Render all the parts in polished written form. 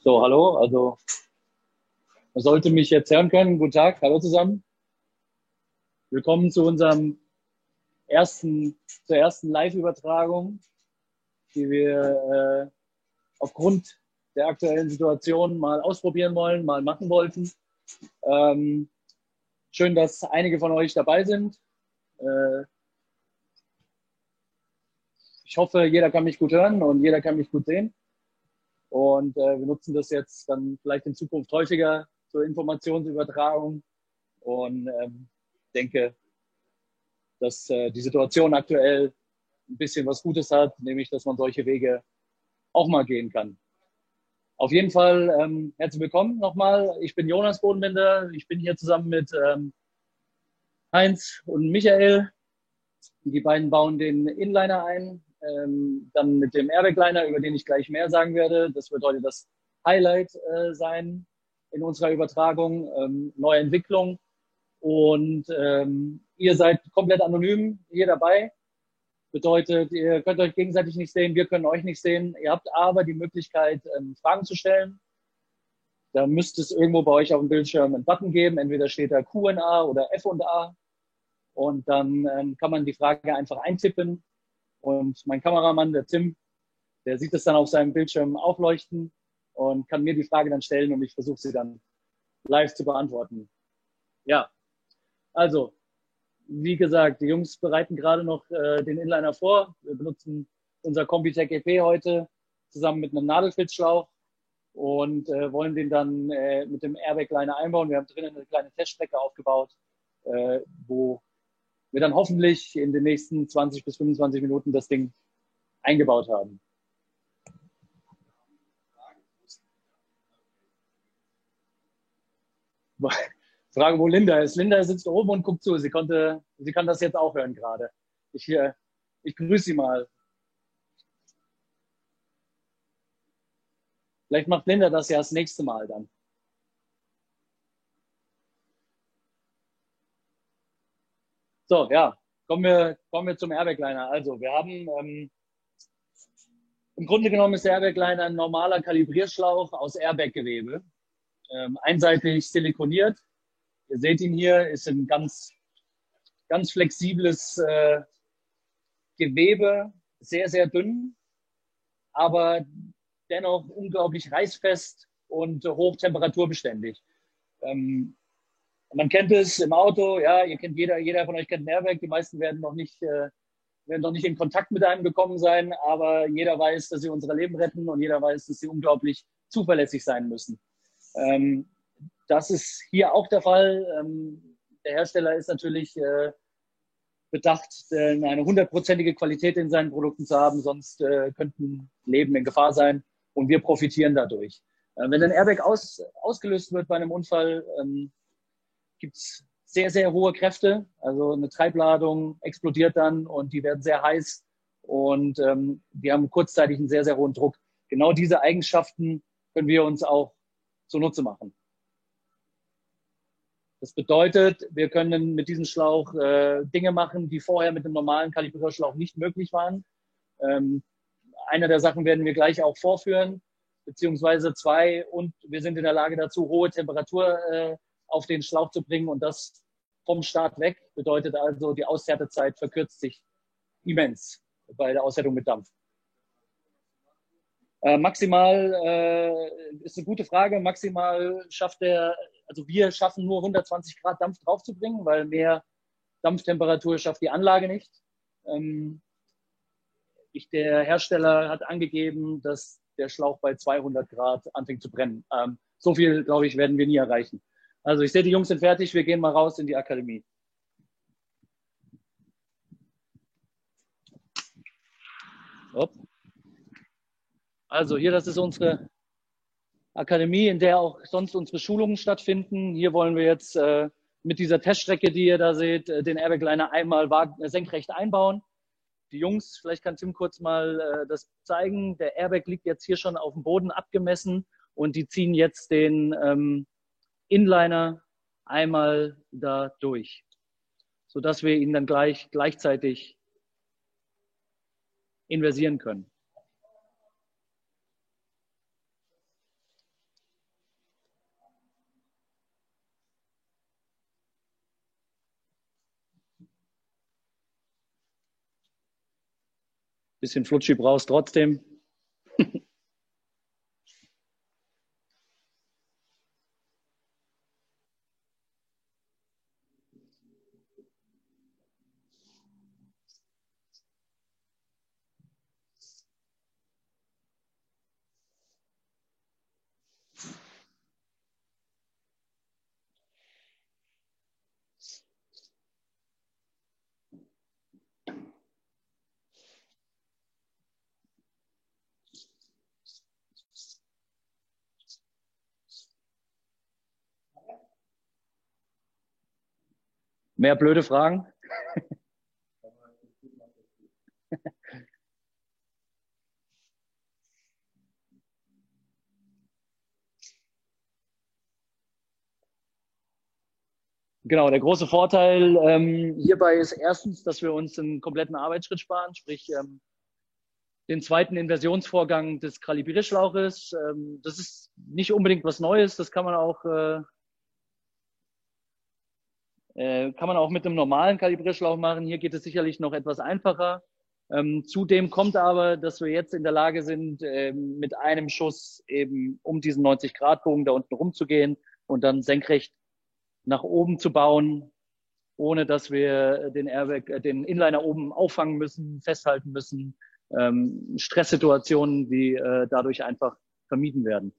So, hallo, also man sollte mich jetzt hören können. Guten Tag, hallo zusammen. Willkommen zu zur ersten Live-Übertragung, die wir aufgrund der aktuellen Situation mal ausprobieren wollen, mal machen wollten. Ähm, Schön, dass einige von euch dabei sind. Äh, Ich hoffe, jeder kann mich gut hören und jeder kann mich gut sehen. Und wir nutzen das jetzt dann vielleicht in Zukunft häufiger zur Informationsübertragung und denke, dass die Situation aktuell ein bisschen was Gutes hat, nämlich dass man solche Wege auch mal gehen kann. Auf jeden Fall herzlich willkommen nochmal. Ich bin Jonas Bodenbender. Ich bin hier zusammen mit Heinz und Michael. Die beiden bauen den Inliner ein. Dann mit dem Airbag-Liner, über den ich gleich mehr sagen werde. Das wird heute das Highlight sein in unserer Übertragung. Neue Entwicklung. Und ihr seid komplett anonym hier dabei. Bedeutet, ihr könnt euch gegenseitig nicht sehen, wir können euch nicht sehen. Ihr habt aber die Möglichkeit, Fragen zu stellen. Da müsste es irgendwo bei euch auf dem Bildschirm einen Button geben. Entweder steht da Q&A oder F&A. Und dann kann man die Frage einfach eintippen. Und mein Kameramann, der Tim, der sieht es dann auf seinem Bildschirm aufleuchten und kann mir die Frage dann stellen und ich versuche sie dann live zu beantworten. Ja, also, wie gesagt, die Jungs bereiten gerade noch den Inliner vor. Wir benutzen unser Combitech EP heute zusammen mit einem Nadelfilzschlauch und wollen den dann mit dem Airbag-Liner einbauen. Wir haben drinnen eine kleine Teststrecke aufgebaut, wo wir dann hoffentlich in den nächsten 20 bis 25 Minuten das Ding eingebaut haben. Frage, wo Linda ist. Linda sitzt oben und guckt zu. Sie kann das jetzt auch hören gerade. Ich grüße sie mal. Vielleicht macht Linda das ja das nächste Mal dann. So, ja, kommen wir zum Airbag-Liner. Also, wir haben im Grunde genommen ist der Airbag-Liner ein normaler Kalibrierschlauch aus Airbag-Gewebe. Einseitig silikoniert. Ihr seht ihn hier, ist ein ganz, ganz flexibles Gewebe, sehr, sehr dünn, aber dennoch unglaublich reißfest und hochtemperaturbeständig. Man kennt es im Auto, ja, jeder von euch kennt ein Airbag, die meisten werden noch nicht in Kontakt mit einem gekommen sein, aber jeder weiß, dass sie unsere Leben retten und jeder weiß, dass sie unglaublich zuverlässig sein müssen. Das ist hier auch der Fall. Der Hersteller ist natürlich bedacht, eine 100%ige Qualität in seinen Produkten zu haben, sonst könnten Leben in Gefahr sein und wir profitieren dadurch. Wenn ein Airbag ausgelöst wird bei einem Unfall, gibt es sehr, sehr hohe Kräfte. Also eine Treibladung explodiert dann und die werden sehr heiß und die haben kurzzeitig einen sehr, sehr hohen Druck. Genau diese Eigenschaften können wir uns auch zunutze machen. Das bedeutet, wir können mit diesem Schlauch Dinge machen, die vorher mit einem normalen Kalibrierschlauch nicht möglich waren. Eine der Sachen werden wir gleich auch vorführen, beziehungsweise zwei. Und wir sind in der Lage dazu, hohe Temperatur auf den Schlauch zu bringen und das vom Start weg. Bedeutet also, die Aushärtezeit verkürzt sich immens bei der Aushärtung mit Dampf. Maximal ist eine gute Frage. Maximal also wir schaffen nur 120 Grad Dampf draufzubringen, weil mehr Dampftemperatur schafft die Anlage nicht. Der Hersteller hat angegeben, dass der Schlauch bei 200 Grad anfängt zu brennen. So viel, glaube ich, werden wir nie erreichen. Also ich sehe, die Jungs sind fertig. Wir gehen mal raus in die Akademie. Hopp. Also hier, das ist unsere Akademie, in der auch sonst unsere Schulungen stattfinden. Hier wollen wir jetzt mit dieser Teststrecke, die ihr da seht, den Airbag-Liner einmal senkrecht einbauen. Die Jungs, vielleicht kann Tim kurz mal das zeigen. Der Airbag liegt jetzt hier schon auf dem Boden abgemessen und die ziehen jetzt den Inliner einmal da durch, sodass wir ihn dann gleichzeitig inversieren können. Bisschen Flutschi brauchst trotzdem. Mehr blöde Fragen? Genau, der große Vorteil hierbei ist erstens, dass wir uns einen kompletten Arbeitsschritt sparen, sprich den zweiten Inversionsvorgang des Kalibrierschlauches. Das ist nicht unbedingt was Neues, das kann man auch mit einem normalen Kalibrierschlauch machen. Hier geht es sicherlich noch etwas einfacher. Zudem kommt aber, dass wir jetzt in der Lage sind, mit einem Schuss eben um diesen 90-Grad-Bogen da unten rumzugehen und dann senkrecht nach oben zu bauen, ohne dass wir den Airbag, den Inliner oben auffangen müssen, festhalten müssen. Stresssituationen, die dadurch einfach vermieden werden.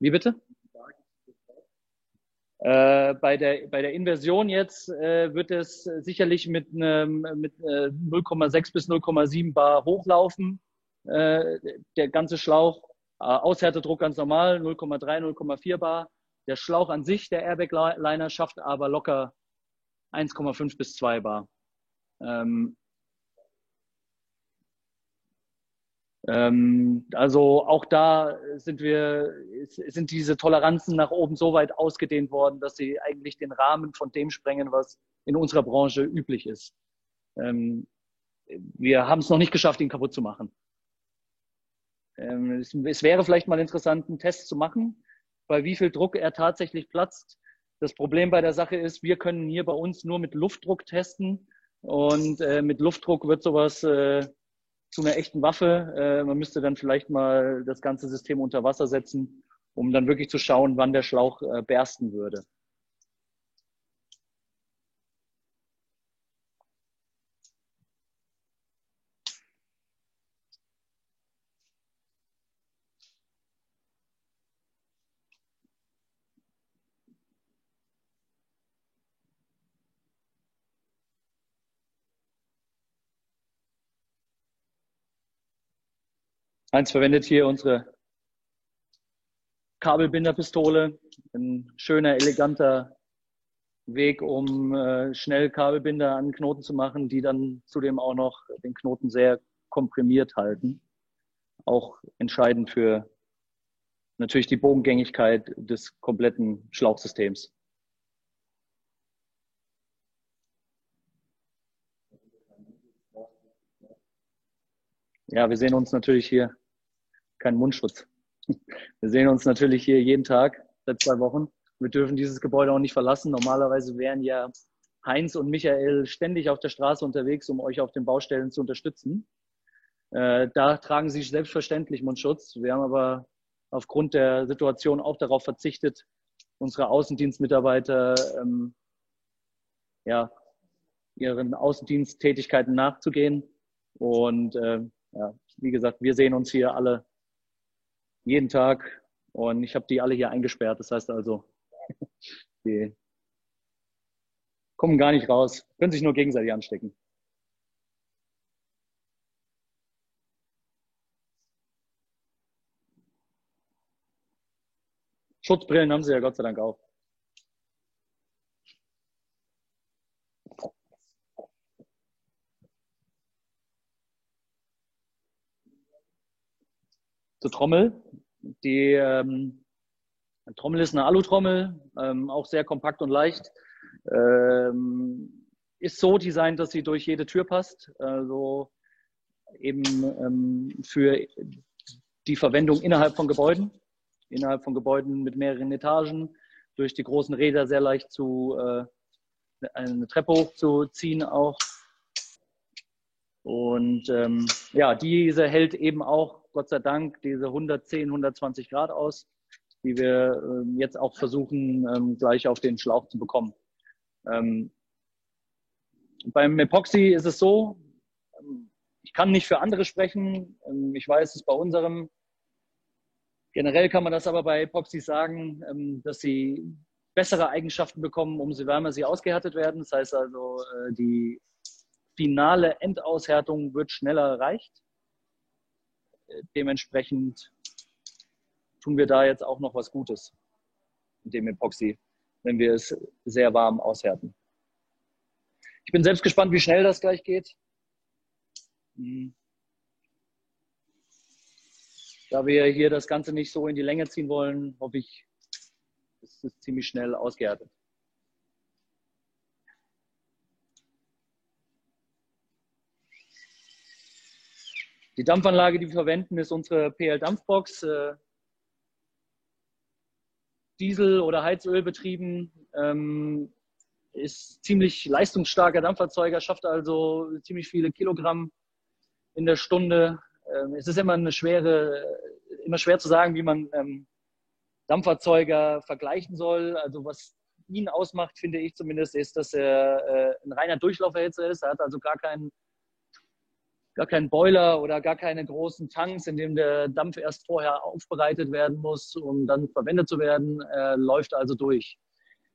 Wie bitte? Bei der Inversion jetzt wird es sicherlich mit 0,6 bis 0,7 Bar hochlaufen, der ganze Schlauch. Aushärtedruck ganz normal, 0,3, 0,4 Bar. Der Schlauch an sich, der Airbag-Liner, schafft aber locker 1,5 bis 2 Bar. Also auch da sind diese Toleranzen nach oben so weit ausgedehnt worden, dass sie eigentlich den Rahmen von dem sprengen, was in unserer Branche üblich ist. Wir haben es noch nicht geschafft, ihn kaputt zu machen. Es wäre vielleicht mal interessant, einen Test zu machen, bei wie viel Druck er tatsächlich platzt. Das Problem bei der Sache ist, wir können hier bei uns nur mit Luftdruck testen und mit Luftdruck wird sowas zu einer echten Waffe. Man müsste dann vielleicht mal das ganze System unter Wasser setzen, um dann wirklich zu schauen, wann der Schlauch bersten würde. Heinz verwendet hier unsere Kabelbinderpistole. Ein schöner, eleganter Weg, um schnell Kabelbinder an Knoten zu machen, die dann zudem auch noch den Knoten sehr komprimiert halten. Auch entscheidend für natürlich die Bogengängigkeit des kompletten Schlauchsystems. Ja, wir sehen uns natürlich hier, kein Mundschutz. Wir sehen uns natürlich hier jeden Tag seit 2 Wochen. Wir dürfen dieses Gebäude auch nicht verlassen. Normalerweise wären ja Heinz und Michael ständig auf der Straße unterwegs, um euch auf den Baustellen zu unterstützen. Da tragen sie selbstverständlich Mundschutz. Wir haben aber aufgrund der Situation auch darauf verzichtet, unsere Außendienstmitarbeiter ihren Außendiensttätigkeiten nachzugehen. Und wie gesagt, wir sehen uns hier alle jeden Tag und ich habe die alle hier eingesperrt. Das heißt also, die kommen gar nicht raus, können sich nur gegenseitig anstecken. Schutzbrillen haben sie ja Gott sei Dank auch. Zur Trommel. Die Trommel ist eine Alutrommel, auch sehr kompakt und leicht. Ist so designt, dass sie durch jede Tür passt. Also eben für die Verwendung innerhalb von Gebäuden mit mehreren Etagen, durch die großen Räder sehr leicht eine Treppe hochzuziehen auch. Und ja, diese hält eben auch, Gott sei Dank, diese 110, 120 Grad aus, die wir jetzt auch versuchen, gleich auf den Schlauch zu bekommen. Beim Epoxy ist es so, ich kann nicht für andere sprechen. Ich weiß es bei unserem. Generell kann man das aber bei Epoxys sagen, dass sie bessere Eigenschaften bekommen, umso wärmer sie ausgehärtet werden. Das heißt also, die finale Endaushärtung wird schneller erreicht. Dementsprechend tun wir da jetzt auch noch was Gutes mit dem Epoxy, wenn wir es sehr warm aushärten. Ich bin selbst gespannt, wie schnell das gleich geht. Da wir hier das Ganze nicht so in die Länge ziehen wollen, hoffe ich, es ist ziemlich schnell ausgehärtet. Die Dampfanlage, die wir verwenden, ist unsere PL-Dampfbox. Diesel- oder Heizöl betrieben, ist ziemlich leistungsstarker Dampferzeuger, schafft also ziemlich viele Kilogramm in der Stunde. Es ist immer schwer zu sagen, wie man Dampferzeuger vergleichen soll. Also was ihn ausmacht, finde ich zumindest, ist, dass er ein reiner Durchlauferhitzer ist. Er hat also gar keinen Boiler oder gar keine großen Tanks, in dem der Dampf erst vorher aufbereitet werden muss, um dann verwendet zu werden. Läuft also durch.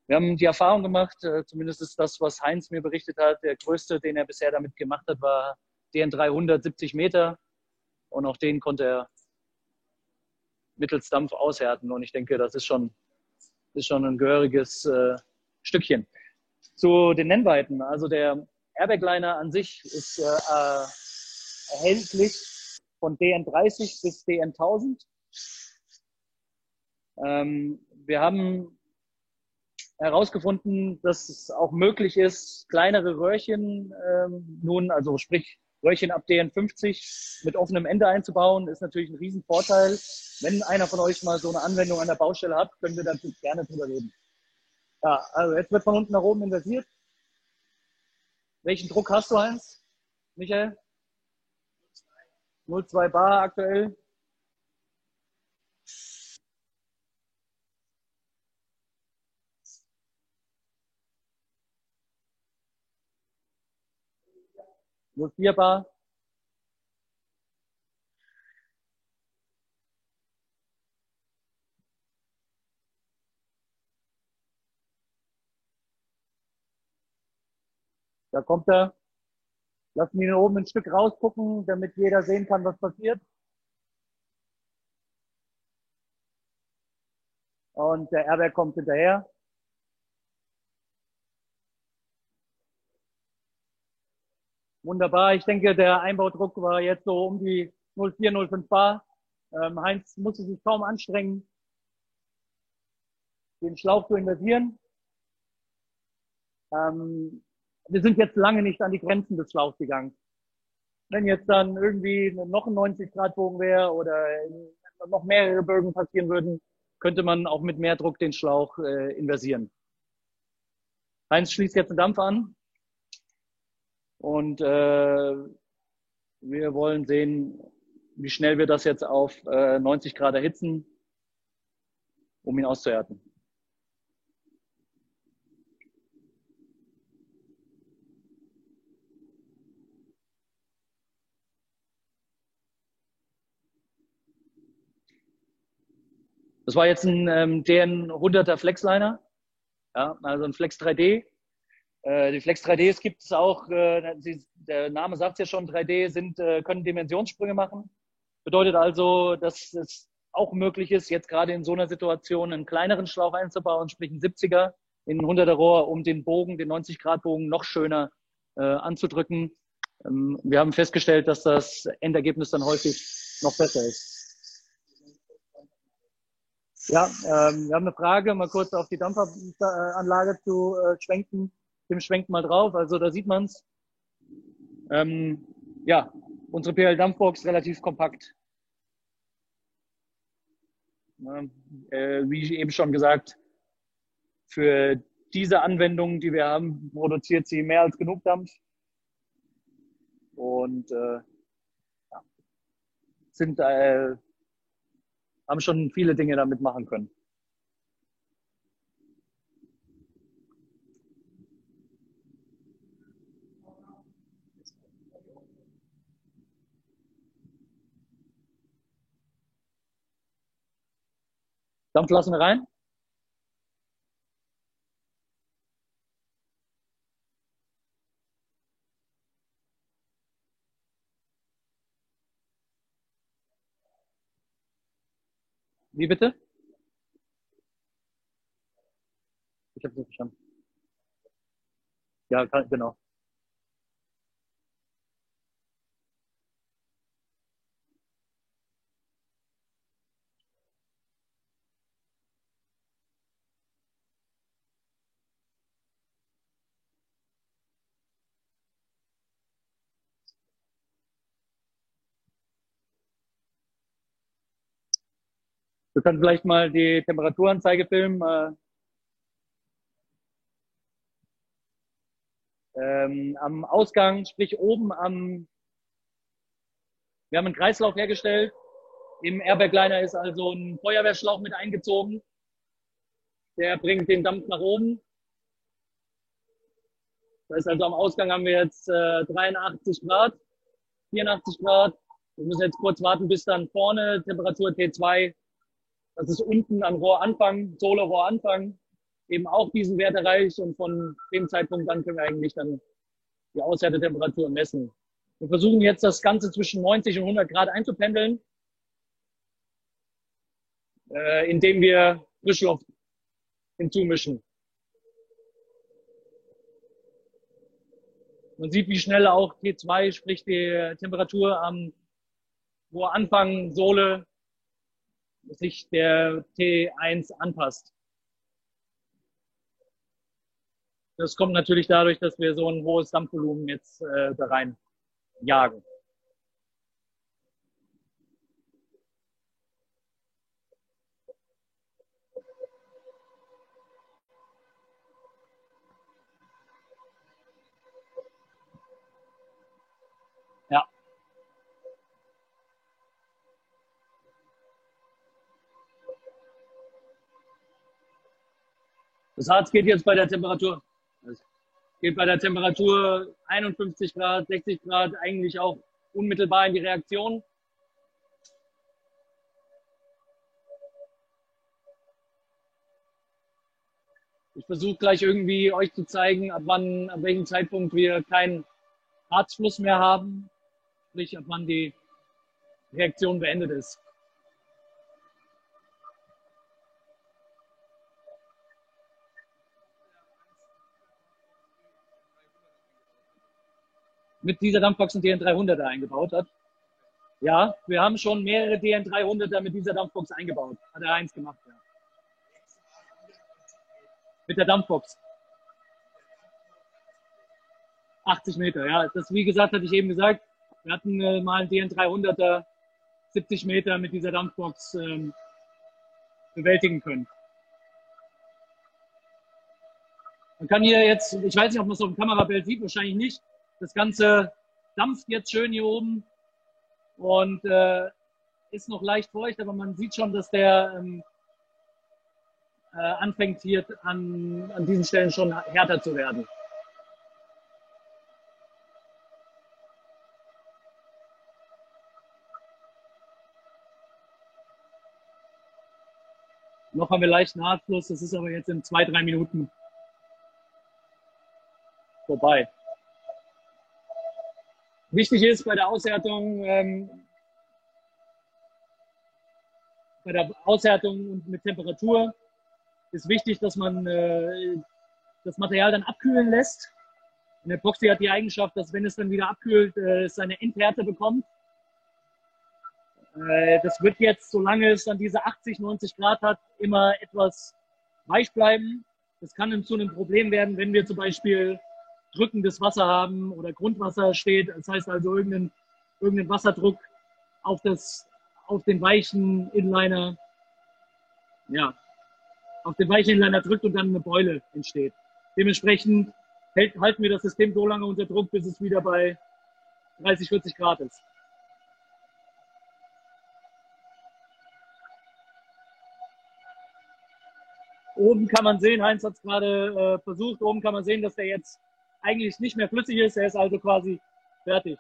Wir haben die Erfahrung gemacht, zumindest ist das, was Heinz mir berichtet hat, der größte, den er bisher damit gemacht hat, war DN300, 70 Meter. Und auch den konnte er mittels Dampf aushärten. Und ich denke, das ist schon ein gehöriges Stückchen. Zu den Nennweiten. Also der Airbag-Liner an sich ist erhältlich von DN30 bis DN1000. Wir haben herausgefunden, dass es auch möglich ist, kleinere Röhrchen also sprich Röhrchen ab DN50 mit offenem Ende einzubauen, ist natürlich ein Riesenvorteil. Wenn einer von euch mal so eine Anwendung an der Baustelle hat, können wir dazu gerne drüber reden. Ja, also jetzt wird von unten nach oben inversiert. Welchen Druck hast du, Heinz? Michael? 0,2 Bar aktuell. Nur 4 Bar. Da kommt er. Lassen ihn oben ein Stück rausgucken, damit jeder sehen kann, was passiert. Und der Airbag kommt hinterher. Wunderbar. Ich denke, der Einbaudruck war jetzt so um die 0,4, 0,5 Bar. Heinz musste sich kaum anstrengen, den Schlauch zu inversieren. Wir sind jetzt lange nicht an die Grenzen des Schlauchs gegangen. Wenn jetzt dann irgendwie noch ein 90-Grad-Bogen wäre oder noch mehrere Bögen passieren würden, könnte man auch mit mehr Druck den Schlauch inversieren. Heinz schließt jetzt den Dampf an und wir wollen sehen, wie schnell wir das jetzt auf 90 Grad erhitzen, um ihn auszuhärten. Das war jetzt ein DN100er Flexliner, ja, also ein Flex 3D. Die Flex 3Ds gibt es auch, der Name sagt es ja schon, 3D können Dimensionssprünge machen. Bedeutet also, dass es auch möglich ist, jetzt gerade in so einer Situation einen kleineren Schlauch einzubauen, sprich einen 70er in ein 100er Rohr, um den Bogen, den 90-Grad-Bogen noch schöner anzudrücken. Wir haben festgestellt, dass das Endergebnis dann häufig noch besser ist. Ja, wir haben eine Frage, mal kurz auf die Dampfanlage zu schwenken. Dem schwenkt mal drauf, also da sieht man es. Ja, unsere PL-Dampfbox relativ kompakt. Wie eben schon gesagt, Für diese Anwendungen, die wir haben, produziert sie mehr als genug Dampf. Und sind, haben schon viele Dinge damit machen können. Dampf lassen wir rein. Wie bitte? Ich habe es nicht verstanden. Ja, genau. Wir können vielleicht mal die Temperaturanzeige filmen. Am Ausgang, sprich oben wir haben einen Kreislauf hergestellt. Im Airbag-Liner ist also ein Feuerwehrschlauch mit eingezogen. Der bringt den Dampf nach oben. Das heißt also, am Ausgang haben wir jetzt 83 Grad, 84 Grad. Wir müssen jetzt kurz warten, bis dann vorne Temperatur T2, das ist unten am Rohranfang, Sohle-Rohranfang, eben auch diesen Wert erreicht. Und von dem Zeitpunkt an können wir eigentlich dann die Aushärtetemperatur messen. Wir versuchen jetzt das Ganze zwischen 90 und 100 Grad einzupendeln, indem wir Frischluft hinzumischen. Man sieht, wie schnell auch T2, sprich die Temperatur am Rohranfang, Sohle, sich der T1 anpasst. Das kommt natürlich dadurch, dass wir so ein hohes Dampfvolumen jetzt da rein jagen. Ja. Das Harz geht jetzt bei der Temperatur, geht bei der Temperatur 51 Grad, 60 Grad eigentlich auch unmittelbar in die Reaktion. Ich versuche gleich irgendwie euch zu zeigen, ab welchem Zeitpunkt wir keinen Harzfluss mehr haben, sprich ab wann die Reaktion beendet ist. Mit dieser Dampfbox ein DN300er eingebaut hat. Ja, wir haben schon mehrere DN300er mit dieser Dampfbox eingebaut. Hat er eins gemacht, ja. Mit der Dampfbox. 80 Meter, ja. Das, wie gesagt, hatte ich eben gesagt. Wir hatten mal einen DN300er 70 Meter mit dieser Dampfbox bewältigen können. Man kann hier jetzt, ich weiß nicht, ob man es auf dem Kamerabild sieht, wahrscheinlich nicht. Das Ganze dampft jetzt schön hier oben und ist noch leicht feucht, aber man sieht schon, dass der anfängt hier an diesen Stellen schon härter zu werden. Noch haben wir leichten Harzfluss, das ist aber jetzt in 2-3 Minuten vorbei. Wichtig ist bei der Aushärtung und mit Temperatur ist wichtig, dass man das Material dann abkühlen lässt. Ein Epoxy hat die Eigenschaft, dass wenn es dann wieder abkühlt, es seine Endhärte bekommt. Das wird jetzt, solange es dann diese 80, 90 Grad hat, immer etwas weich bleiben. Das kann zu einem Problem werden, wenn wir zum Beispiel drückendes Wasser haben oder Grundwasser steht. Das heißt also irgendein Wasserdruck auf den weichen Inliner. Ja. auf den Weichinliner drückt und dann eine Beule entsteht. Dementsprechend halten wir das System so lange unter Druck, bis es wieder bei 30, 40 Grad ist. Oben kann man sehen, Heinz hat es gerade versucht, oben kann man sehen, dass der jetzt eigentlich nicht mehr flüssig ist. Er ist also quasi fertig.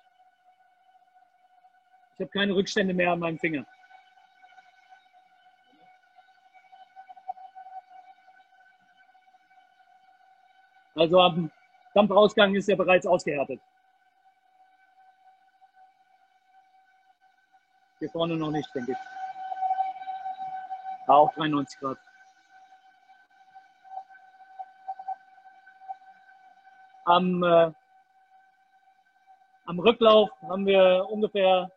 Ich habe keine Rückstände mehr an meinem Finger. Also am Dampfausgang ist er bereits ausgehärtet. Hier vorne noch nicht, denke ich. Auch 93 Grad. Am Rücklauf haben wir ungefähr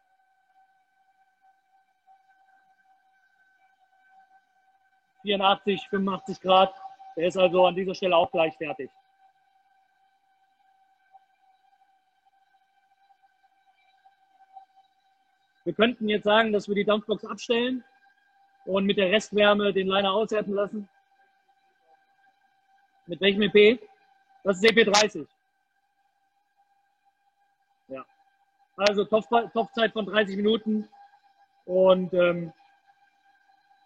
84, 85 Grad. Der ist also an dieser Stelle auch gleich fertig. Wir könnten jetzt sagen, dass wir die Dampfbox abstellen und mit der Restwärme den Liner aushärten lassen. Mit welchem EP? Das ist EP30. Ja. Also Topfzeit von 30 Minuten. Und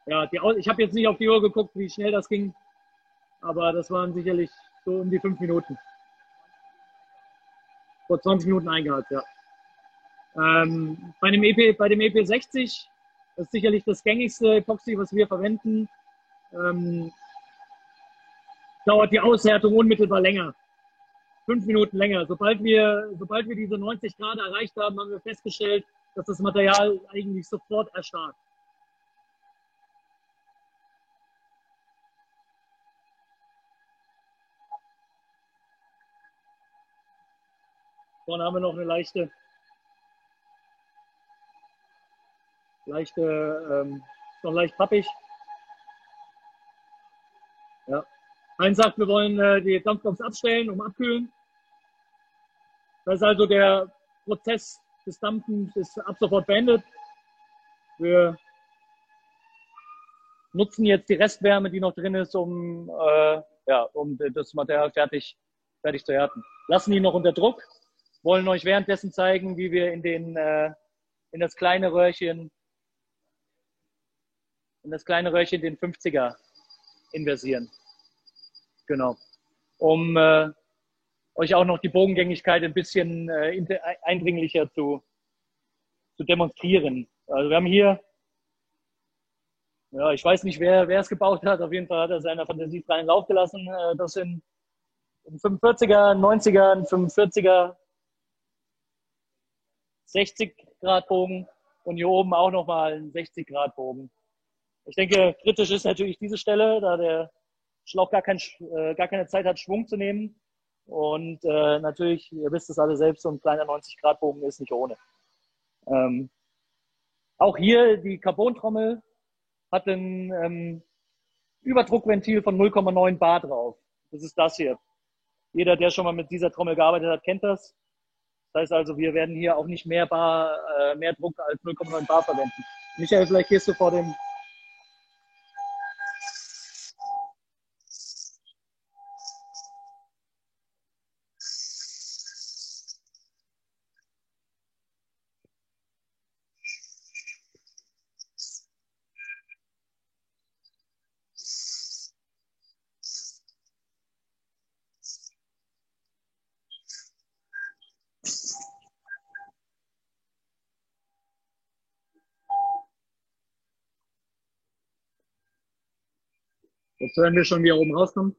ja, ich habe jetzt nicht auf die Uhr geguckt, wie schnell das ging. Aber das waren sicherlich so um die 5 Minuten. Vor 20 Minuten eingehakt, ja. Bei dem EP60, das ist sicherlich das gängigste Epoxy, was wir verwenden, dauert die Aushärtung unmittelbar länger. 5 Minuten länger. Sobald wir diese 90 Grad erreicht haben, haben wir festgestellt, dass das Material eigentlich sofort erstarrt. Vorne haben wir noch eine leichte ist noch leicht pappig. Ja. Heinz sagt, wir wollen die Dampfbox abstellen, um abkühlen. Das ist also der Prozess des Dampfens ist ab sofort beendet. Wir nutzen jetzt die Restwärme, die noch drin ist, um das Material fertig zu härten. Lassen ihn noch unter Druck, wollen euch währenddessen zeigen, wie wir in das kleine Röhrchen den 50er inversieren. Genau. Um euch auch noch die Bogengängigkeit ein bisschen eindringlicher zu demonstrieren. Also wir haben hier, ja, ich weiß nicht, wer es gebaut hat, auf jeden Fall hat er seiner Fantasie freien Lauf gelassen. Das sind ein 45er, 90er, ein 45er, 60 Grad Bogen und hier oben auch nochmal ein 60 Grad Bogen. Ich denke, kritisch ist natürlich diese Stelle, da der Schlauch gar keine Zeit hat, Schwung zu nehmen. Und natürlich, ihr wisst es alle selbst, so ein kleiner 90 Grad Bogen ist nicht ohne. Auch hier die Carbontrommel hat ein Überdruckventil von 0,9 Bar drauf. Das ist das hier. Jeder, der schon mal mit dieser Trommel gearbeitet hat, kennt das. Das heißt also, wir werden hier auch nicht mehr Druck als 0,9 Bar verwenden. Michael, vielleicht gehst du vor dem... Jetzt hören wir schon, wie er oben rauskommt.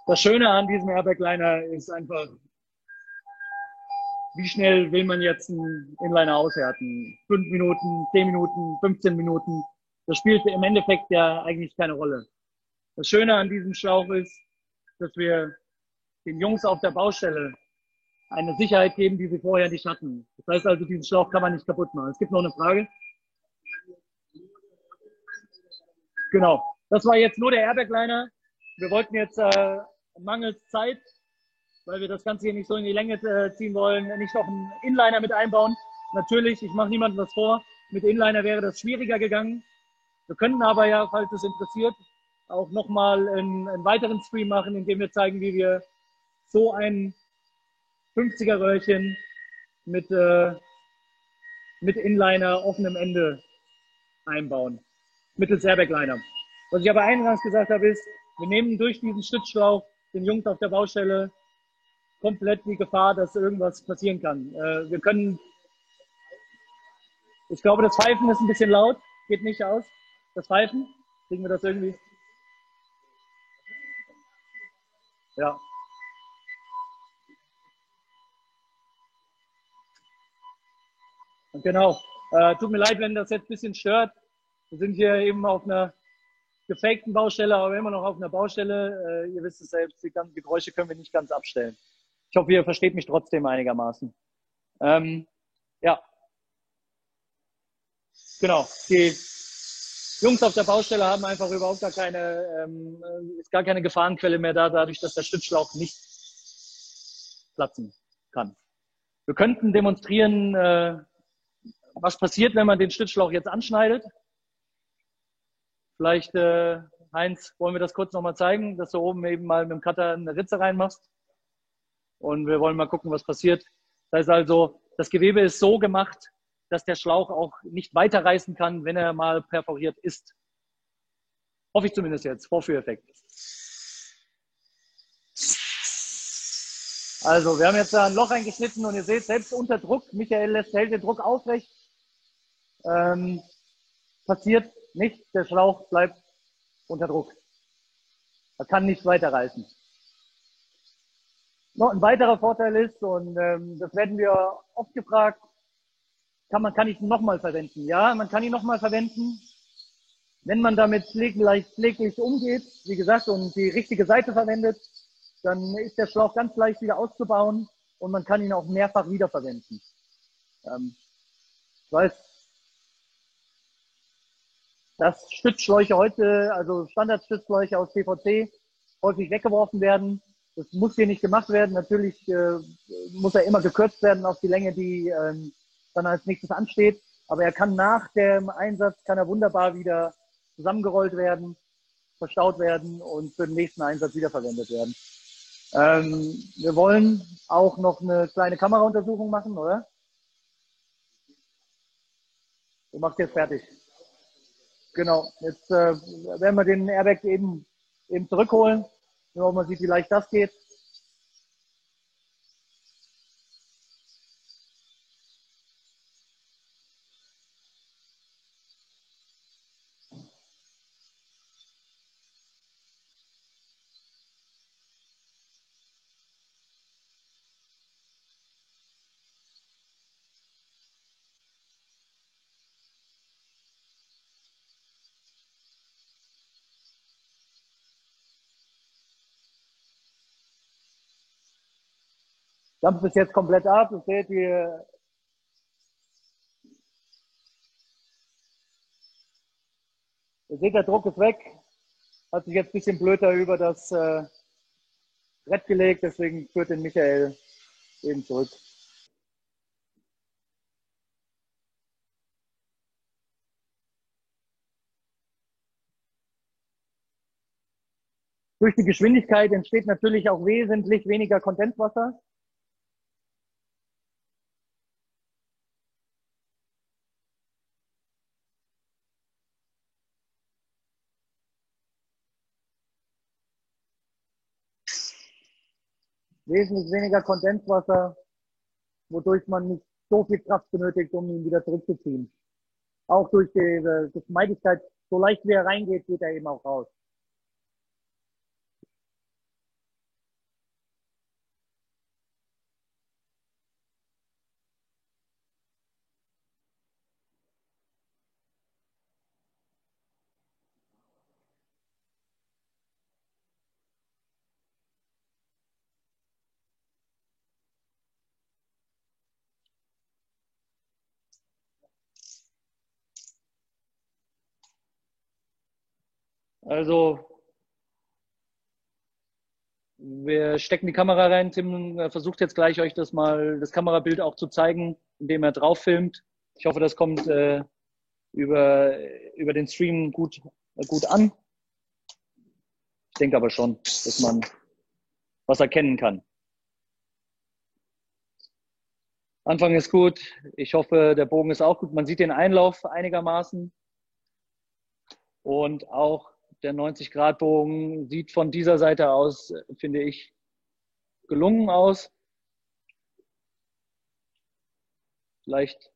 Das Schöne an diesem Airbag-Liner ist einfach, wie schnell will man jetzt einen Inliner aushärten? 5 Minuten, 10 Minuten, 15 Minuten. Das spielt im Endeffekt ja eigentlich keine Rolle. Das Schöne an diesem Schlauch ist, dass wir den Jungs auf der Baustelle eine Sicherheit geben, die sie vorher nicht hatten. Das heißt also, diesen Schlauch kann man nicht kaputt machen. Es gibt noch eine Frage. Genau. Das war jetzt nur der Airbag-Liner. Wir wollten jetzt mangels Zeit, weil wir das Ganze hier nicht so in die Länge ziehen wollen, nicht noch einen Inliner mit einbauen. Natürlich, ich mache niemandem was vor. Mit Inliner wäre das schwieriger gegangen. Wir können aber ja, falls es interessiert, auch nochmal einen weiteren Stream machen, in dem wir zeigen, wie wir so ein 50er Röhrchen mit Inliner offenem Ende einbauen. Mittels Airbag-Liner. Was ich aber eingangs gesagt habe, ist, wir nehmen durch diesen Stützschlauch den Jungs auf der Baustelle komplett die Gefahr, dass irgendwas passieren kann. Wir können, ich glaube, das Pfeifen ist ein bisschen laut, geht nicht aus. Das Pfeifen, kriegen wir das irgendwie? Ja. Und genau. Tut mir leid, wenn das jetzt ein bisschen stört. Wir sind hier eben auf einer gefakten Baustelle, aber immer noch auf einer Baustelle. Ihr wisst es selbst, die ganzen Geräusche können wir nicht ganz abstellen. Ich hoffe, ihr versteht mich trotzdem einigermaßen. Ja, genau. Die Jungs auf der Baustelle haben einfach überhaupt ist gar keine Gefahrenquelle mehr da, dadurch, dass der Stützschlauch nicht platzen kann. Wir könnten demonstrieren, was passiert, wenn man den Stützschlauch jetzt anschneidet. Vielleicht, Heinz, wollen wir das kurz nochmal zeigen, dass du oben eben mal mit dem Cutter eine Ritze reinmachst. Und wir wollen mal gucken, was passiert. Das heißt also, das Gewebe ist so gemacht, dass der Schlauch auch nicht weiterreißen kann, wenn er mal perforiert ist. Hoffe ich zumindest jetzt. Vorführeffekt. Also, wir haben jetzt da ein Loch eingeschnitten und ihr seht, selbst unter Druck, Michael hält den Druck aufrecht, passiert nichts, der Schlauch bleibt unter Druck. Er kann nicht weiterreißen. Noch ein weiterer Vorteil ist, und das werden wir oft gefragt, kann ich ihn nochmal verwenden? Ja, man kann ihn nochmal verwenden, wenn man damit pfleglich umgeht, wie gesagt, und die richtige Seite verwendet, dann ist der Schlauch ganz leicht wieder auszubauen und man kann ihn auch mehrfach wiederverwenden. Ich weiß, dass Stützschläuche heute, also Standardstützschläuche aus PVC, häufig weggeworfen werden. Das muss hier nicht gemacht werden. Natürlich muss er immer gekürzt werden auf die Länge, die dann als nächstes ansteht. Aber er kann nach dem Einsatz, kann er wunderbar wieder zusammengerollt werden, verstaut werden und für den nächsten Einsatz wiederverwendet werden. Wir wollen auch noch eine kleine Kamerauntersuchung machen, oder? Du machst jetzt fertig. Genau. Jetzt werden wir den Airbag eben zurückholen, damit man sieht, wie leicht das geht. Dampft es jetzt komplett ab. Ihr seht, der Druck ist weg. Hat sich jetzt ein bisschen blöder über das Brett gelegt, deswegen führt den Michael eben zurück. Durch die Geschwindigkeit entsteht natürlich auch wesentlich weniger Kondenswasser. Wesentlich weniger Kondenswasser, wodurch man nicht so viel Kraft benötigt, um ihn wieder zurückzuziehen. Auch durch die Geschmeidigkeit, so leicht wie er reingeht, geht er eben auch raus. Also wir stecken die Kamera rein. Tim versucht jetzt gleich euch das Kamerabild auch zu zeigen, indem er drauf filmt. Ich hoffe, das kommt über den Stream gut an. Ich denke aber schon, dass man was erkennen kann. Anfang ist gut. Ich hoffe, der Bogen ist auch gut. Man sieht den Einlauf einigermaßen. Und auch der 90-Grad-Bogen sieht von dieser Seite aus, finde ich, gelungen aus. Vielleicht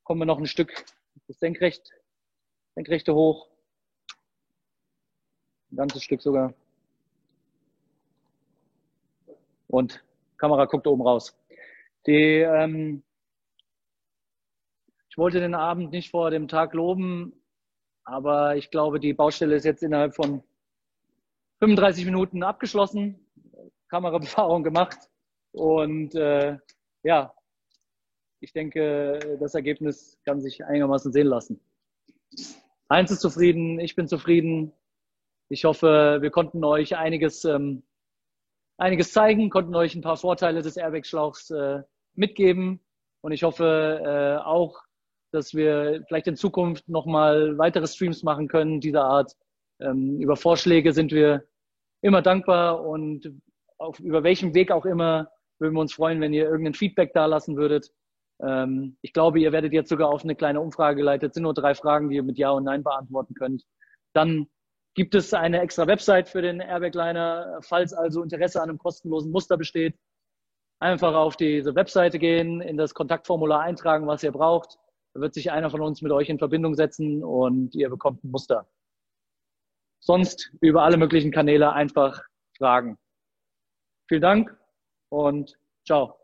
kommen wir noch ein Stück das Senkrechte hoch. Ein ganzes Stück sogar. Und Kamera guckt oben raus. Ich wollte den Abend nicht vor dem Tag loben, aber ich glaube, die Baustelle ist jetzt innerhalb von 35 Minuten abgeschlossen. Kamerabefahrung gemacht. Und ja, ich denke, das Ergebnis kann sich einigermaßen sehen lassen. Heinz ist zufrieden, ich bin zufrieden. Ich hoffe, wir konnten euch einiges zeigen, konnten euch ein paar Vorteile des Airbag-Schlauchs mitgeben. Und ich hoffe auch, dass wir vielleicht in Zukunft nochmal weitere Streams machen können dieser Art. Über Vorschläge sind wir immer dankbar und über welchem Weg auch immer würden wir uns freuen, wenn ihr irgendein Feedback da lassen würdet. Ich glaube, ihr werdet jetzt sogar auf eine kleine Umfrage geleitet. Es sind nur 3 Fragen, die ihr mit Ja und Nein beantworten könnt. Dann gibt es eine extra Website für den Airbag Liner. Falls also Interesse an einem kostenlosen Muster besteht, einfach auf diese Webseite gehen, in das Kontaktformular eintragen, was ihr braucht. Da wird sich einer von uns mit euch in Verbindung setzen und ihr bekommt ein Muster. Sonst über alle möglichen Kanäle einfach fragen. Vielen Dank und ciao.